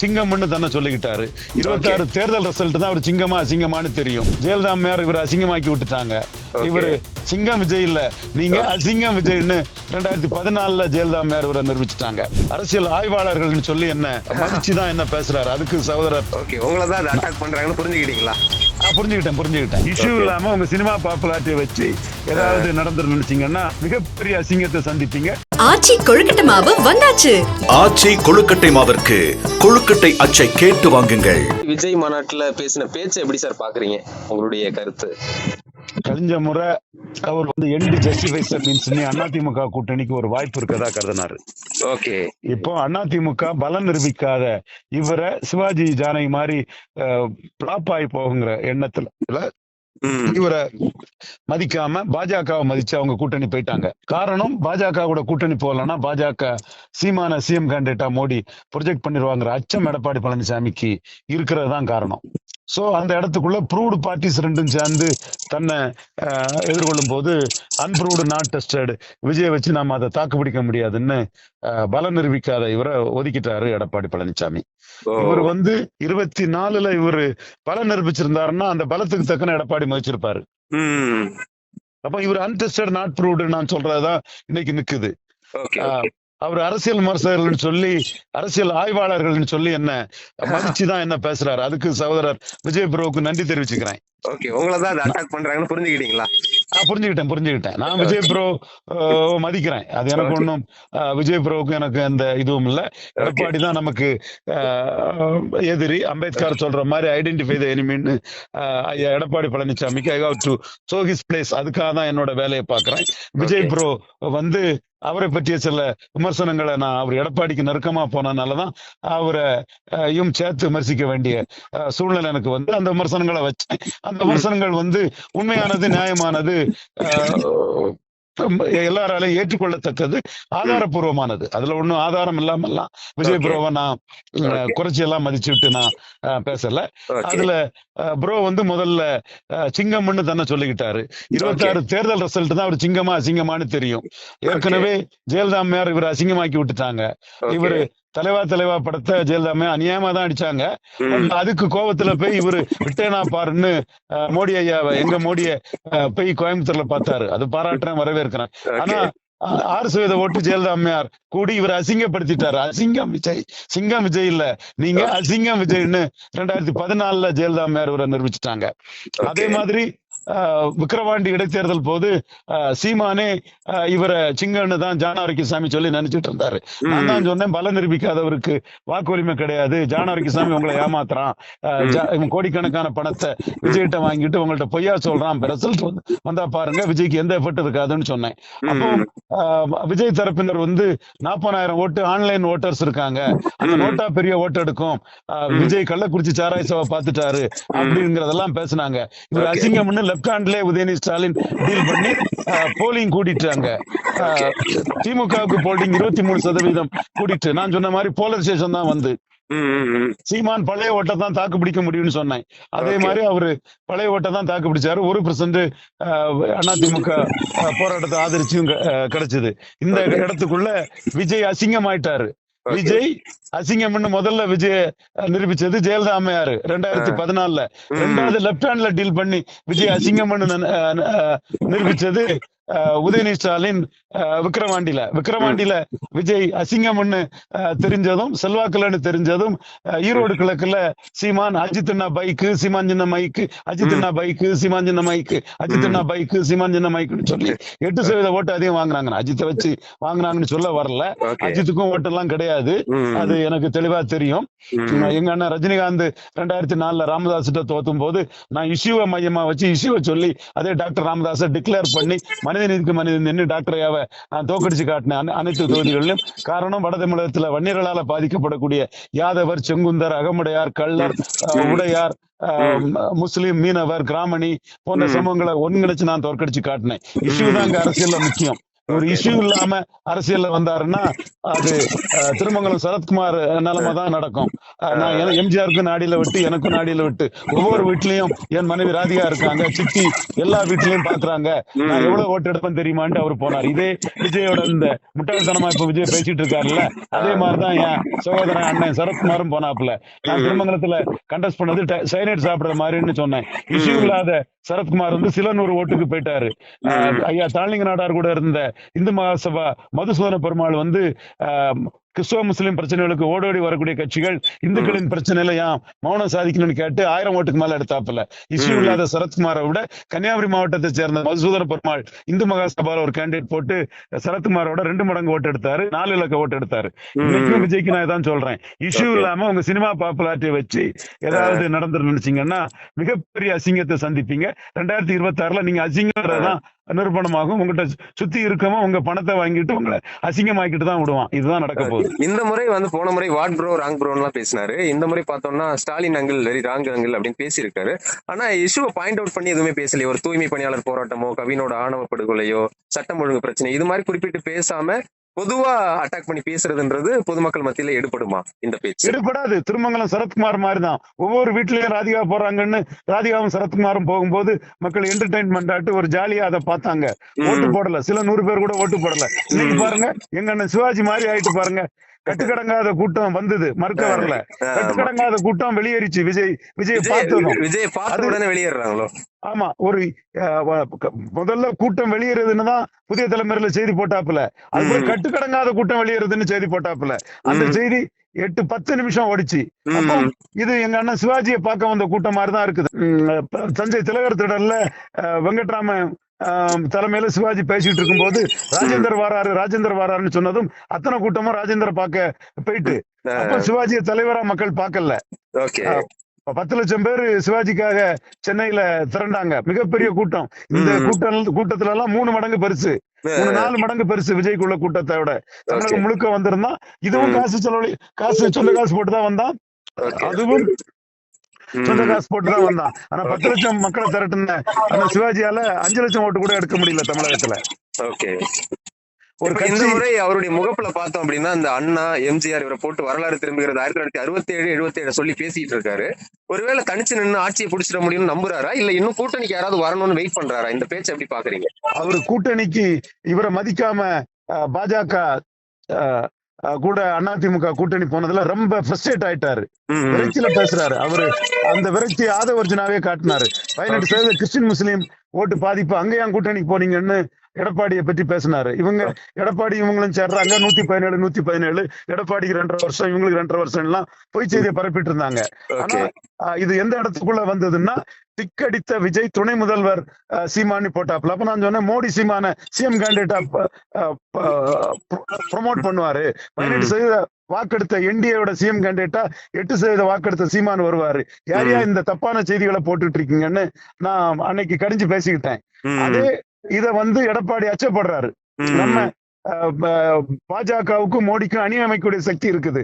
சிங்கம்னு தானே சொல்லிக்கிட்டாரு. 26 தேர்தல் ரிசல்ட் தான் அவர் சிங்கமா அசிங்கமானு தெரியும். ஜெயலலிதா அம்மையார் இவர் அசிங்கமாக்கி விட்டுட்டாங்க. இவரு சிங்கம் விஜய் இல்ல, நீங்க அசிங்கம் விஜய்னு 2014 ஜெயலலிதா அம்மையார் இவரை நிரூபிச்சுட்டாங்க. அரசியல் ஆய்வாளர்கள் சொல்லி என்ன மதிச்சுதான் என்ன பேசுறாரு. அதுக்கு சகோதரர் உங்களை தான் அட்டாக் பண்றாங்கன்னு புரிஞ்சுக்கிட்டீங்களா? புரிஞ்சுக்கிட்டேன். இஷ்யூ இல்லாம உங்க சினிமா பாப்புலாரிட்டியை வச்சு ஏதாவது நடந்து நினைச்சீங்கன்னா மிகப்பெரிய அசிங்கத்தை சந்திப்பீங்க. ஆச்சி கொழுக்கட்டை மாவு வந்தாச்சு. ஆச்சி கொழுக்கட்டை மாவிற்கு கொழுக்கட்டை அச்சை கேட்டு வாங்குங்கள். விஜய் மாநாட்டுல பேசின பேச்சு எப்படி சார் பாக்குறீங்க? உங்களுடைய கருத்து. கழிஞ்ச முறை அவர் எண்ட் ஜஸ்டிஃபைஸ் மீன்ஸ் அதிமுக கூட்டணிக்கு ஒரு வாய்ப்பு இருக்கதா கருதினாரு. ஓகே, இப்போ அதிமுக பலம் நிரூபிக்காத இவரை சிவாஜி ஜானகி மாதிரி பிளாப் ஆகி போகுங்கிற எண்ணத்துல இவரை மதிக்காம பாஜகவை மதிச்சு அவங்க கூட்டணி போயிட்டாங்க. காரணம், பாஜக கூட கூட்டணி போகலன்னா பாஜக சீமான சிஎம் கேண்டிடேட்டா மோடி ப்ரொஜெக்ட் பண்ணிடுவாங்கிற அச்சம் எடப்பாடி பழனிசாமிக்கு இருக்கிறது தான் காரணம். சோ அந்த இடத்துக்குள்ள ப்ரூவ்டு பார்ட்டிஸ் ரெண்டும் சேர்ந்து தன்னை எதிர்கொள்ளும் போது அன்ப்ரூவ்டு நாட் டெஸ்டட் விஜயை வச்சு நாம அதை தாக்கு பிடிக்க முடியாதுன்னு பலம் நிரூபிக்காத இவரை ஒதுக்கிட்டாரு எடப்பாடி பழனிசாமி. இவர் 24 இவரு பலம் நிரூபிச்சிருந்தாருன்னா அந்த பலத்துக்கு தக்கன எடப்பாடி மதிச்சிருப்பாரு. அப்ப இவர் அன்டெஸ்டட் நாட் ப்ரூவ்டு நான் சொல்றதுதான் இன்னைக்கு நிக்குது. அவர் அரசியல் விமர்சகர்கள் சொல்லி அரசியல் ஆய்வாளர்கள் சொல்லி என்ன மதிச்சுதான் என்ன பேசுறாரு. அதுக்கு சகோதரர் விஜய் ப்ரோவுக்கு நன்றி தெரிவிச்சுக்கிறேன். உங்களை தான் அட்டாக் பண்றாங்கன்னு புரிஞ்சுக்கிட்டீங்களா? புரிஞ்சுக்கிட்டேன். நான் விஜய் ப்ரோ மதிக்கிறேன். அது எனக்கு ஒன்றும் விஜய் ப்ரோவுக்கு எனக்கு எந்த இதுவும் இல்லை. எடப்பாடி தான் நமக்கு எதிரி. அம்பேத்கர் சொல்ற மாதிரி ஐடென்டிஃபை த எனிமின்னு எடப்பாடி பழனிசாமிக்கு I have to show his place. அதுக்காக தான் என்னோட வேலையை பார்க்கிறேன். விஜய் ப்ரோ அவரை பற்றிய சில விமர்சனங்களை நான் அவர் எடப்பாடிக்கு நெருக்கமா போனதுனாலதான் அவரையும் சேர்த்து விமர்சிக்க வேண்டிய சூழ்நிலை எனக்கு அந்த விமர்சனங்களை வச்சேன். அந்த விமர்சனங்கள் உண்மையானது, நியாயமானது, எல்லாராலையும் ஏற்றுக்கொள்ளத்தக்கது, ஆதாரபூர்வமானது. அதுல ஒண்ணும் ஆதாரம் இல்லாமல்லாம் விஜய் ப்ரோவை நான் குறைச்சி எல்லாம் மதிச்சு விட்டு நான் பேசல. அதுல ப்ரோ முதல்ல சிங்கம்னு தானே சொல்லிக்கிட்டாரு. 26 தேர்தல் ரிசல்ட் தான் அவர் சிங்கமா அசிங்கமானு தெரியும். ஏற்கனவே ஜெயலலிதா அம்மையார் இவர் அசிங்கமாக்கி விட்டுட்டாங்க. இவரு தலைவா படத்தை ஜெயலலிதா அநியாயமா தான் அடிச்சாங்க. அதுக்கு கோபத்துல போய் இவரு விட்டேனா பாருன்னு மோடி ஐயாவை எங்க மோடிய போய் கோயம்புத்தூர்ல பார்த்தாரு. அது பாராட்டுறேன், வரவேற்கிறேன். ஆனா 6% ஓட்டு ஜெயலலிதா அம்மையார் கூடி இவர் அசிங்கப்படுத்திட்டாரு. அசிங்கம் விஜய், சிங்கம் விஜய் இல்ல, நீங்க அசிங்கம் விஜய்னு 2014 ஜெயலலிதா அம்மையார் இவரை நிரூபிச்சுட்டாங்க. அதே மாதிரி விக்கிரவாண்டி இடைத்தேர்தல் போது சீமானே இவரை சிங்கன்னு தான் ஜானாரிக்கசாமி சொல்லி நினைச்சிட்டு இருந்தாரு. நான் தான் சொன்னேன், பலம் நிரூபிக்காதவருக்கு வாக்கு உரிமை கிடையாது, ஜானாரிக்கசாமி உங்களை ஏமாத்துறான், கோடிக்கணக்கான பணத்தை விஜய்கிட்ட வாங்கிட்டு உங்கள்ட்ட பொய்யா சொல்றான், ரிசல்ட் வந்தா பாருங்க விஜய்க்கு எந்த எஃபெக்ட் இருக்காதுன்னு சொன்னேன். அப்போ விஜய் தரப்பினர் 40,000 ஓட்டு ஆன்லைன் ஓட்டர்ஸ் இருக்காங்க, அந்த நோட்டா பெரிய ஓட்டு எடுக்கும், விஜய் கள்ளக்குறிச்சி சாராய சபை பார்த்துட்டாரு அப்படிங்கறதெல்லாம் பேசினாங்க. இவர் அசிங்கம்னு லெப்ட் ஹேண்ட்ல உதயநிதி ஸ்டாலின் டீல் பண்ணி போலிங் கூட்டிட்டாங்க. திமுகவுக்கு போலிங் 23% கூட்டிட்டு நான் சொன்ன மாதிரி போலரைசேஷன் தான் சீமான் பழைய ஓட்டை தான் தாக்கு பிடிக்க முடியும்னு சொன்னேன். அதே மாதிரி அவரு பழைய ஓட்டை தான் தாக்கு பிடிச்சாரு. 1% அதிமுக போராட்டத்தை ஆதரிச்சும் கிடைச்சது. இந்த இடத்துக்குள்ள விஜய் அசிங்கமாயிட்டாரு. விஜய் அசிங்கம்னு முதல்ல விஜய் நிரூபிச்சது ஜெயலலிதா அம்மையார் 2014. ரெண்டாவது லெப்ட் ஹேண்ட்ல டீல் பண்ணி விஜய் அசிங்கம்னு நிரூபிச்சது உதயநிதி ஸ்டாலின் விக்கிரவாண்டியில விஜய் அசிங்கம்னு தெரிஞ்சதும், செல்வாக்குலன்னு தெரிஞ்சதும், ஈரோடு கிழக்குல சீமான் அஜித் அண்ணா பைக்கு சீமான் சின்ன மைக்கு, அஜித் அண்ணா பைக்கு சீமான் சின்ன மைக்கு, அஜித் அண்ணா பைக்கு சீமான் சின்ன மைக்குன்னு சொல்லி 8% ஓட்டு அதிகம் வாங்கினாங்க. அஜித்தை வச்சு வாங்கினாங்கன்னு சொல்ல வரல, அஜித்துக்கும் ஓட்டு எல்லாம் கிடையாது, அது எனக்கு தெளிவா தெரியும். எங்க அண்ணன் ரஜினிகாந்த் 2004 ராமதாஸ் தோத்தும் போது நான் இஷ்யூவை மையமா வச்சு இஷ்யூவை சொல்லி அதே டாக்டர் ராமதாஸை டிக்ளேர் பண்ணி மனிதனுக்கு மனிதன் டாக்டர் ஐயாவை நான் தோக்கடிச்சு காட்டினேன் அனைத்து தொகுதிகளிலும். காரணம், வட தமிழகத்துல வன்னியர்களால பாதிக்கப்படக்கூடிய யாதவர், செங்குந்தர், அகமுடையார், கள்ளர், உடையார், முஸ்லிம், மீனவர், கிராமணி போன்ற சமூகங்களை ஒருங்கிணைச்சு நான் தோற்கடிச்சு காட்டினேன். இஷ்யூ தான் அங்க அரசியல்ல முக்கியம். ஒரு இஷ்யூ இல்லாம அரசியல்ல வந்தாருன்னா அது திருமங்கலம் சரத்குமார் நிலைமை தான் நடக்கும். நான் எம்ஜிஆருக்கும் நாடியில விட்டு எனக்கும் நாடியில விட்டு ஒவ்வொரு வீட்லயும் என் மனைவி ராதிகா இருக்காங்க, சித்தி எல்லா வீட்லயும் பாக்குறாங்க, நான் எவ்வளவு ஓட்டு எடுப்பேன் தெரியுமான்ட்டு அவரு போனார். இதே விஜயோட இந்த முட்டாள்தனமா இப்ப விஜய் பேசிட்டு இருக்காருல்ல, அதே மாதிரிதான் என் சகோதரன் அண்ணன் சரத்குமாரும் போனாப்புல. நான் திருமங்கலத்துல கண்டஸ்ட் பண்ணது சைனைட் சாப்பிடுற மாதிரின்னு சொன்னேன். இஷ்யூ இல்லாத சரத்குமார் வந்து சில நூறு ஓட்டுக்கு போயிட்டாரு. ஐயா தாளிங்க நாடார் கூட இருந்த இந்து மகாசபா மதுசூதன பெருமாள் வந்து கிறிஸ்துவ முஸ்லிம் பிரச்சனைகளுக்கு ஓடோடி வரக்கூடிய கட்சிகள் இந்துக்களின் பிரச்சனையில ஏன் மௌனம் சாதிக்கணும்னு கேட்டு 1000 ஓட்டுக்கு மேல எடுத்தாப்புல. இஷ்யூ இல்லாத சரத்குமாரை விட கன்னியாகுமரி மாவட்டத்தை சேர்ந்த மதுசூதன பெருமாள் இந்து மகாசபால ஒரு கேண்டிடேட் போட்டு சரத்குமாரோட 2 மடங்கு ஓட்டு எடுத்தாரு, 4 இலக்க ஓட்டு எடுத்தாரு. இன்னைக்கும் விஜய்க்கு நான் தான் சொல்றேன், இஷ்யூ இல்லாம உங்க சினிமா பாப்புலாரிட்டியை வச்சு ஏதாவது நடந்து நினைச்சீங்கன்னா மிகப்பெரிய அசிங்கத்தை சந்திப்பீங்க. 2026 நீங்க அசிங்கம்ன்றதான் நிரூபணமாகும். உங்ககிட்ட சுத்தி இருக்கவன் உங்க பணத்தை வாங்கிட்டு உங்களை அசிங்கமாக்கிட்டு தான் விடுவான். இதுதான் நடக்க போகுது. இந்த முறை வந்து போன முறை வாட் ப்ரோ ராங் ப்ரோன்னு எல்லாம் பேசினாரு. இந்த முறை பார்த்தோம்னா Stalin uncle very wrong uncle அப்படின்னு பேசியிருக்காரு. ஆனா இஷ்யூவை பாயிண்ட் அவுட் பண்ணி எதுவுமே பேசலையே. ஒரு தூய்மை பணியாளர் போராட்டமோ, கவினோட ஆணவ படுகொலையோ, சட்டம் ஒழுங்கு பிரச்சனை இது மாதிரி குறிப்பிட்டு பேசாம பொதுவா அட்டாக் பண்ணி பேசுறதுன்றது பொதுமக்கள் மத்தியில எடுபடுமா? இந்த பேச்சு எடுபடாது. திருமங்கலம் சரத்குமார் மாதிரிதான் ஒவ்வொரு வீட்லயும் ராதிகா போறாங்கன்னு ராதிகாவும் சரத்குமாரும் போகும்போது மக்கள் என்டர்டைன்மெண்ட் ஆட்டு ஒரு ஜாலியா அதை பார்த்தாங்க. ஓட்டு போடல, சில 100 பேர் கூட ஓட்டு போடல. இன்னைக்கு பாருங்க எங்க அண்ணன் சிவாஜி மாதிரி ஆயிட்டு பாருங்க. கட்டுக்கடங்காத கூட்டம் வந்தது, மறுக்க வரல. கட்டுக்கடங்காத கூட்டம் வெளியேறிச்சு. விஜய் பார்த்த உடனே வெளியேறாங்களோ? ஆமா, ஒரு முதல்ல கூட்டம் வெளியேறதுன்னு தான் புதிய தலைமுறையில செய்தி போட்டாப்புல. அது கட்டுக்கடங்காத கூட்டம் வெளியேறதுன்னு செய்தி போட்டாப்புல. அந்த செய்தி 8-10 நிமிஷம் ஓடிச்சு. அப்போ இது எங்க அண்ணன் சிவாஜியை பார்க்க வந்த கூட்டம் மாதிரிதான் இருக்குது. தஞ்சை திலகர் திடல்ல வெங்கட்ராமன் தலைமையில சிவாஜி பேசிட்டு இருக்கும் போது ராஜேந்தர் வாராருன்னு சொன்னதும் அத்தனை கூட்டமும் ராஜேந்திர பார்க்க போயிட்டு, அப்ப சிவாஜிய தலைவரா மக்கள் பார்க்கல. 10 லட்சம் பேர் சிவாஜிக்காக சென்னையில திரண்டாங்க. மிகப்பெரிய கூட்டம். இந்த கூட்டத்துல எல்லாம் 3 மடங்கு பெருசு, 4 மடங்கு பெருசு விஜய்க்குள்ள கூட்டத்தை விட. தமிழகம் முழுக்க வந்திருந்தான். இதுவும் சொந்த காசு போட்டுதான் வந்தான். அதுவும் சொந்த காசு போட்டுதான் வந்தான். ஆனா 10 லட்சம் மக்களை திரட்டுன அந்த சிவாஜியால 5 லட்சம் ஓட்டு கூட எடுக்க முடியல தமிழகத்துல. ஒரு இந்த முறை அவருடைய முகப்புல பார்த்தோம் அப்படின்னா இந்த அண்ணா எம்ஜிஆர் இவரை போட்டு வரலாறு திரும்புகிறது 1967 சொல்லி பேசிட்டு இருக்காரு. ஒருவேளை தனிச்சு நின்று ஆட்சியை பிடிச்சிட முடியும்னு நம்புறாரா, இல்ல இன்னும் கூட்டணிக்கு யாராவது வரணும்னு வெயிட் பண்றாரா? இந்த பேச்சு எப்படி பாக்குறீங்க? அவரு கூட்டணிக்கு இவரை மதிக்காம பாஜக கூட அதிமுக கூட்டணி போனதுல ரொம்ப ஃப்ரஸ்ட்ரேட் ஆயிட்டாரு. விரக்தியில பேசுறாரு. அவரு அந்த விரக்தி ஆதவர்ஜனாவே காட்டினாரு. 18% கிறிஸ்டின் முஸ்லீம் ஓட்டு பாதிப்பு, அங்கேயும் கூட்டணிக்கு போனீங்கன்னு எடப்பாடியை பற்றி பேசினாரு. எடப்பாடி இவங்களும் சேர்றாங்க. 117 எடப்பாடிக்கு 2.5 வருஷம், இவங்களுக்கு 2.5 வருஷம் எல்லாம் பொய் செய்தியை பரப்பிட்டு இருந்தாங்க. ஆனா இது எந்த இடத்துக்குள்ள வந்ததுன்னா, டிக்கடித்த விஜய் துணை முதல்வர் சீமானி போட்டாப்ல. அப்ப நான் சொன்னேன், மோடி சீமான சிஎம் கேண்டிடேட்டா ப்ரொமோட் பண்ணுவாரு. 18% வாக்கெடுத்த என்டிஏவோட சிஎம் கேண்டிடேட்டா 8% வாக்கெடுத்த சீமான் வருவாரு. யாரையா இந்த தப்பான செய்திகளை போட்டுட்டு இருக்கீங்கன்னு நான் அன்னைக்கு கடிஞ்சு பேசிக்கிட்டேன். அதே இத எடப்பாடி அச்சப்படுறாரு. நம்ம பாஜகவுக்கும் மோடிக்கும் அணி அமைக்கக்கூடிய சக்தி இருக்குது.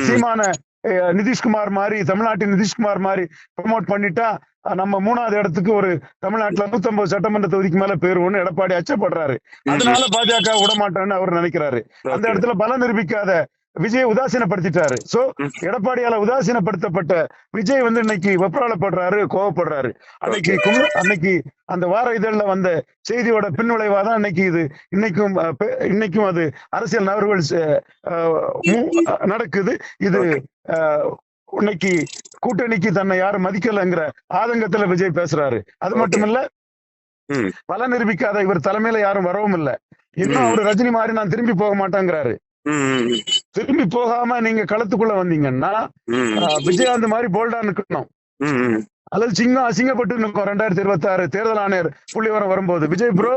சீமான நிதிஷ்குமார் மாதிரி, தமிழ்நாட்டின் நிதிஷ்குமார் மாதிரி ப்ரமோட் பண்ணிட்டா நம்ம 3வது இடத்துக்கு ஒரு தமிழ்நாட்டுல 150 சட்டமன்ற தொகுதிக்கு மேல போயிருவோம்னு எடப்பாடி அச்சப்படுறாரு. அதனால பாஜக விடமாட்டான்னு அவர் நினைக்கிறாரு. அந்த இடத்துல பலம் நிரூபிக்காத விஜய் உதாசீனப்படுத்திட்டாரு. சோ எடப்பாடியால உதாசீனப்படுத்தப்பட்ட விஜய் இன்னைக்கு வெப்பராளப்படுறாரு, கோவப்படுறாரு. அன்னைக்கு அந்த வார இதழ்ல வந்த செய்தியோட பின்விளைவாதான் இன்னைக்கும் அது அரசியல் நகர்வுகள் நடக்குது. இது இன்னைக்கு கூட்டணிக்கு தன்னை யாரும் மதிக்கலங்கிற ஆதங்கத்துல விஜய் பேசுறாரு. அது மட்டும் இல்ல, பல நிரூபிக்காத இவர் தலைமையில யாரும் வரவும் இல்லை. இன்னும் அவரு ரஜினி மாதிரி நான் திரும்பி போக மாட்டேங்கிறாரு. திரும்பி போகாம நீங்க களத்துக்குள்ள வந்தீங்கன்னா விஜயகாந்த் மாதிரி போல்டா நிக்கணும், அல்லது சிங்கம் அசிங்கப்பட்டு நிற்கும். 2026 தேர்தல் ஆணையர் புள்ளிவரம் வரும்போது, விஜய் ப்ரோ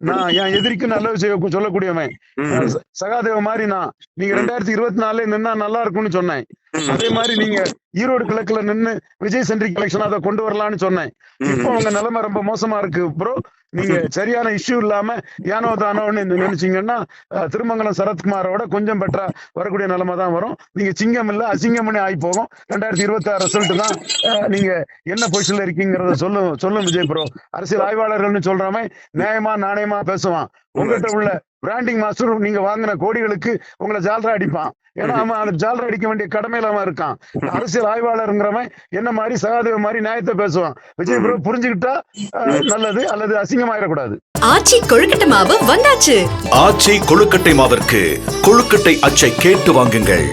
நான் என் எதிரிக்கு நல்லது செய்ய சொல்லக்கூடியவன், சகாதேவ மாதிரி நீங்க 2024 நின்னா நல்லா இருக்கும்னு சொன்னேன். அதே மாதிரி நீங்க ஈரோடு கிழக்குல நின்னு விஜய் சென்ட்ரிக் எலெக்ஷன் அதை கொண்டு வரலாம்னு சொன்னேன். இப்போ உங்க நிலைமை ரொம்ப மோசமா இருக்கு ப்ரோ. நீங்க சரியான இஷ்யூ இல்லாம ஏனோ தானோன்னு நினைச்சீங்கன்னா திருமங்கலம் சரத்குமாரோட கொஞ்சம் பெட்டரா வரக்கூடிய நிலைமை தான் வரும். நீங்க சிங்கம் இல்ல அசிங்கம்னு ஆகி போகும். 2026 ரிசல்ட் தான் நீங்க என்ன பொசிஷன்ல இருக்கீங்கிறத சொல்லும் விஜய் ப்ரோ. அரசியல் ஆய்வாளர்கள்னு சொல்றாம நியாயமா நாணயமா பேசுவான். உங்ககிட்ட உள்ள பிராண்டிங் மாஸ்டர் நீங்க வாங்கின கோடிகளுக்கு உங்களை ஜால்ரா அடிப்பான். ஏன்னா அவன் அந்த ஜால்ரா அடிக்க வேண்டிய கடமையில அவன் இருக்கான். அரசியல் ஆய்வாளருங்கிறவன் என்ன மாதிரி சகாதேவ மாதிரி நியாயத்தை பேசுவான். விஜய் ப்ரோ புரிஞ்சுக்கிட்டா நல்லது, அல்லது அசிங்கமாயிடக்கூடாது. ஆச்சி கொழுக்கட்டை மாவு வந்தாச்சு. ஆச்சி கொழுக்கட்டை மாவிற்கு கொழுக்கட்டை அச்சை கேட்டு வாங்குங்கள்.